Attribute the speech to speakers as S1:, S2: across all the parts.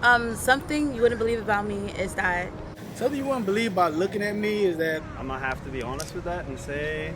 S1: Something you wouldn't believe about me is that
S2: Something you wouldn't believe about looking at me is that
S3: I'm gonna have to be honest with that and say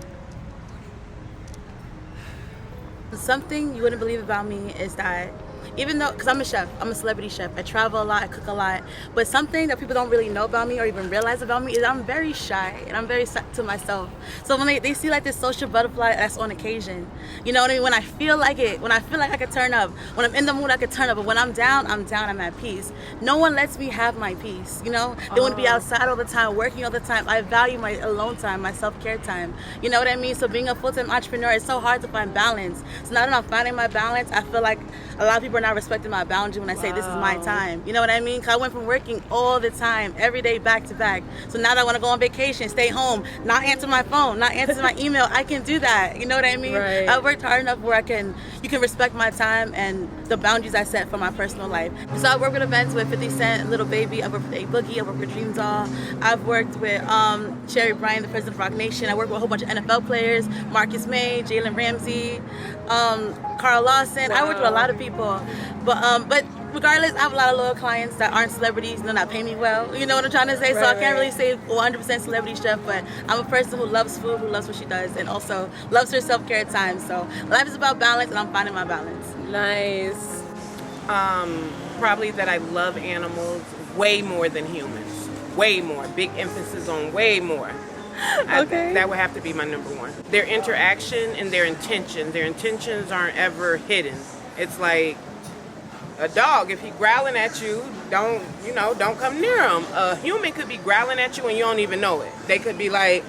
S1: something you wouldn't believe about me is that even though, because I'm a chef, I'm a celebrity chef, I travel a lot, I cook a lot, but something that people don't really know about me or even realize about me is I'm very shy and I'm very stuck to myself. So when they see like this social butterfly, that's on occasion. You know what I mean? When I feel like it, when I feel like I could turn up, when I'm in the mood, I could turn up, but when I'm down, I'm at peace. No one lets me have my peace, you know? They want to be outside all the time, working all the time. I value my alone time, my self-care time. You know what I mean? So being a full-time entrepreneur, it's so hard to find balance. So now that I'm finding my balance, I feel like a lot of people are not respecting my boundary when I say this is my time. You know what I mean? Because I went from working all the time, every day, back to back. So now that I want to go on vacation, stay home, not answer my phone, not answer my email, I can do that. You know what I mean?
S4: Right.
S1: I worked hard enough where you can respect my time and the boundaries I set for my personal life. So I work with events with 50 Cent, Little Baby, I work with A Boogie, I work with Dream Doll, I've worked with Sherry Bryan, the president of Rock Nation. I work with a whole bunch of NFL players, Marcus May, Jalen Ramsey, Carl Lawson. I worked with a lot of people. But regardless, I have a lot of loyal clients that aren't celebrities, they're not paying me well. You know what I'm trying to say? So I can't really say 100% celebrity chef, but I'm a person who loves food, who loves what she does, and also loves her self-care at times. So life is about balance, and I'm finding my balance.
S4: Nice.
S5: Probably that I love animals way more than humans. Way more. Big emphasis on way more.
S4: Okay.
S5: That would have to be my number one. Their interaction and their intention. Their intentions aren't ever hidden. It's like a dog. If he growling at you, don't come near him. A human could be growling at you and you don't even know it. They could be like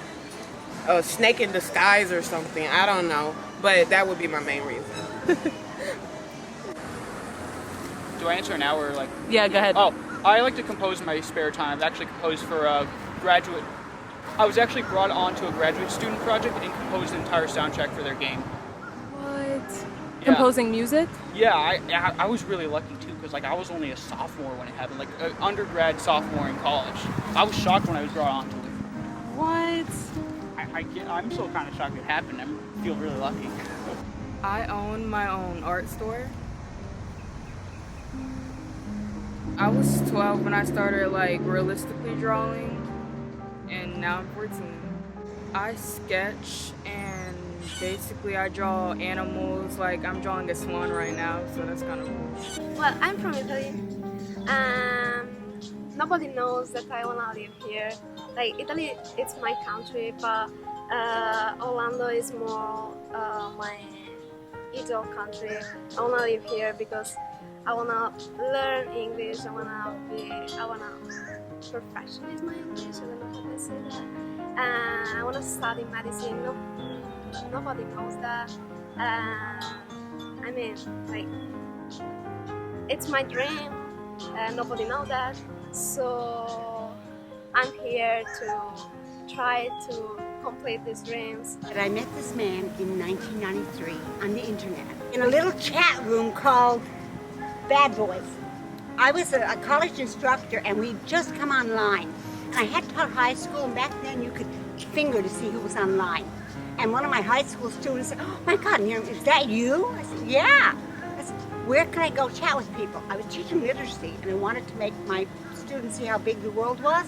S5: a snake in disguise or something. I don't know. But that would be my main reason.
S6: Do I answer now or like?
S4: Yeah, go ahead.
S6: Oh, I like to compose in my spare time. I've actually composed for a graduate. I was actually brought on to a graduate student project and composed the entire soundtrack for their game.
S4: What?
S6: Yeah.
S4: Composing music?
S6: Yeah, I was really lucky too because like I was only a sophomore when it happened, like an undergrad sophomore in college. I was shocked when I was brought on to it.
S4: What?
S6: I'm still kind of shocked it happened. I feel really lucky.
S4: I own my own art store. I was 12 when I started like realistically drawing, and now I'm 14. I sketch and basically I draw animals. Like I'm drawing a swan right now, so that's kind of cool.
S7: Well, I'm from Italy. Nobody knows that I wanna live here. Like Italy, it's my country, but Orlando is more my ideal country. I wanna live here because I wanna learn English. I wanna perfectionist my English. I don't know how to say that. And I wanna study medicine. Nobody knows that. I mean, like, it's my dream. Nobody knows that. So I'm here to try to complete these dreams.
S8: I met this man in 1993 on the internet in a little chat room called Bad Boys. I was a college instructor and we'd just come online. And I had taught high school, and back then you could finger to see who was online. And one of my high school students said, "Oh my God, Miriam, is that you?" I said, "Yeah." I said, "Where can I go chat with people?" I was teaching literacy and I wanted to make my students see how big the world was.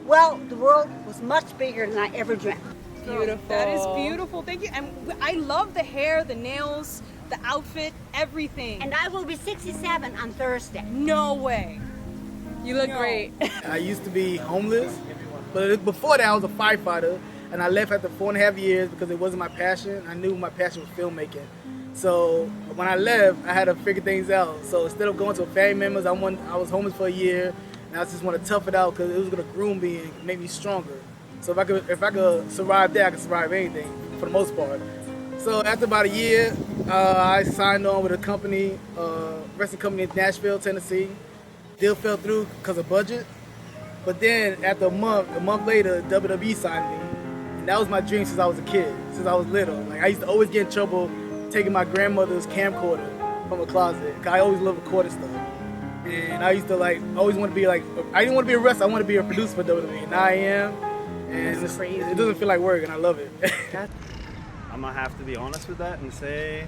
S8: Well, the world was much bigger than I ever dreamt.
S4: Beautiful.
S9: That is beautiful. Thank you. And I love the hair, the nails, the outfit, everything.
S8: And I will be 67 on Thursday.
S9: No way.
S4: You look great.
S2: I used to be homeless, but before that I was a firefighter, and I left after 4.5 years because it wasn't my passion. I knew my passion was filmmaking. So when I left, I had to figure things out. So instead of going to family members, I was homeless for a year, and I just want to tough it out because it was going to groom me and make me stronger. So if I could survive that, I could survive anything for the most part. So after about a year, I signed on with a company, wrestling company in Nashville, Tennessee. Deal fell through because of budget. But then after a month later, WWE signed me. And that was my dream since I was a kid, since I was little. Like I used to always get in trouble taking my grandmother's camcorder from a closet. 'Cause I always loved recording stuff. And I used to always want to be I didn't want to be a wrestler, I wanted to be a producer for WWE. And now I am. And it doesn't feel like work, and I love it.
S3: I'm gonna have to be honest with that and say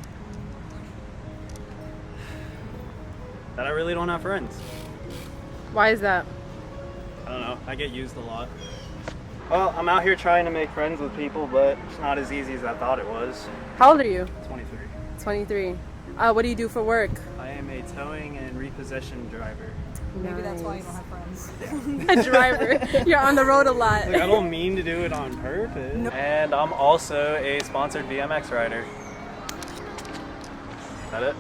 S3: that I really don't have friends.
S10: Why is that?
S3: I don't know, I get used a lot. Well, I'm out here trying to make friends with people, but it's not as easy as I thought it was.
S10: How old are you?
S3: 23.
S10: 23. What do you do for work?
S3: I am a towing and repossession driver.
S9: Maybe that's why you don't have friends.
S10: A driver. You're on the road a lot.
S3: Like, I don't mean to do it on purpose. No. And I'm also a sponsored BMX rider. Is that it?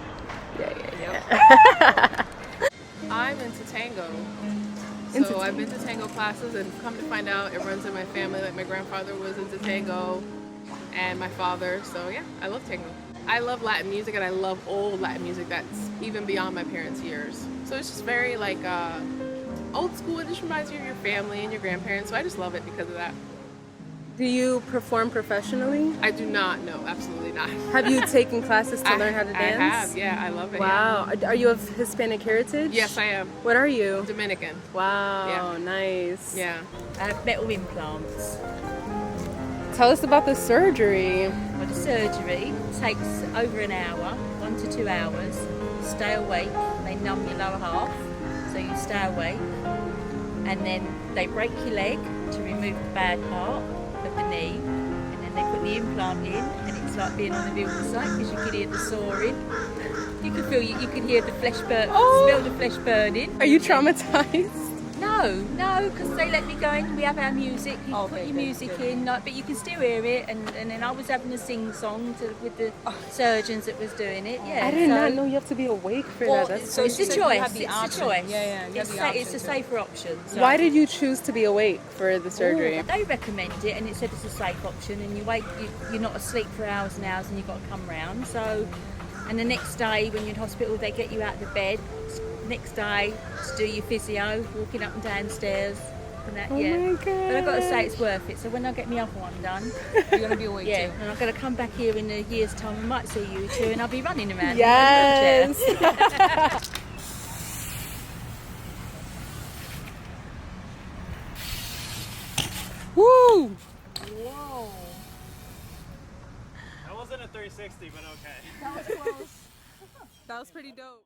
S10: Yeah.
S11: I'm into tango. So I've been to tango classes and come to find out it runs in my family. Like my grandfather was into tango and my father. So yeah, I love tango. I love Latin music and I love old Latin music that's even beyond my parents' years. So it's just very like old school. It just reminds you of your family and your grandparents. So I just love it because of that.
S10: Do you perform professionally?
S11: I do not, no, absolutely not.
S10: Have you taken classes to learn how to dance?
S11: I have, yeah, I love it.
S10: Wow.
S11: Yeah.
S10: Are you of Hispanic heritage?
S11: Yes, I am.
S10: What are you?
S11: Dominican.
S10: Wow,
S11: Yeah.
S10: Nice.
S11: Yeah.
S12: I have metal implants.
S10: Tell us about the surgery.
S12: Well, the surgery takes over an hour, 1 to 2 hours. You stay awake, they numb your lower half, so you stay awake. And then they break your leg to remove the bad part of the knee, and then they put the implant in, and it's like being on a building site because you can hear the sawing. You can feel, you can hear the flesh burn, smell the flesh burning.
S10: Are you traumatized?
S12: No, because they let me go in. We have our music. You put your music in, like, but you can still hear it. And then I was having a sing song with the surgeons that was doing it. Yeah,
S10: I did not know you have to be awake for that. That's
S12: so it's a choice.
S9: have the
S12: It's
S9: option.
S12: a choice.
S9: Yeah, you have the option
S12: It's a
S9: to.
S12: safer option. So.
S10: Why did you choose to be awake for the surgery?
S12: They recommend it, and it said it's a safe option. And you wait, you're not asleep for hours and hours, and you've got to come round. So, and the next day when you're in hospital, they get you out of the bed. Next day to do your physio, walking up and down stairs. And that,
S10: My God.
S12: But I've got to say it's worth it. So when I get my other one done,
S9: You're going to be awake
S12: yeah,
S9: too.
S12: and I'm going to come back here in a year's time. I might see you too, and I'll be running around.
S10: Yes.
S12: In a wheelchair.
S10: Woo!
S9: Whoa.
S3: That wasn't a 360, but okay.
S9: That was close.
S10: That was pretty dope.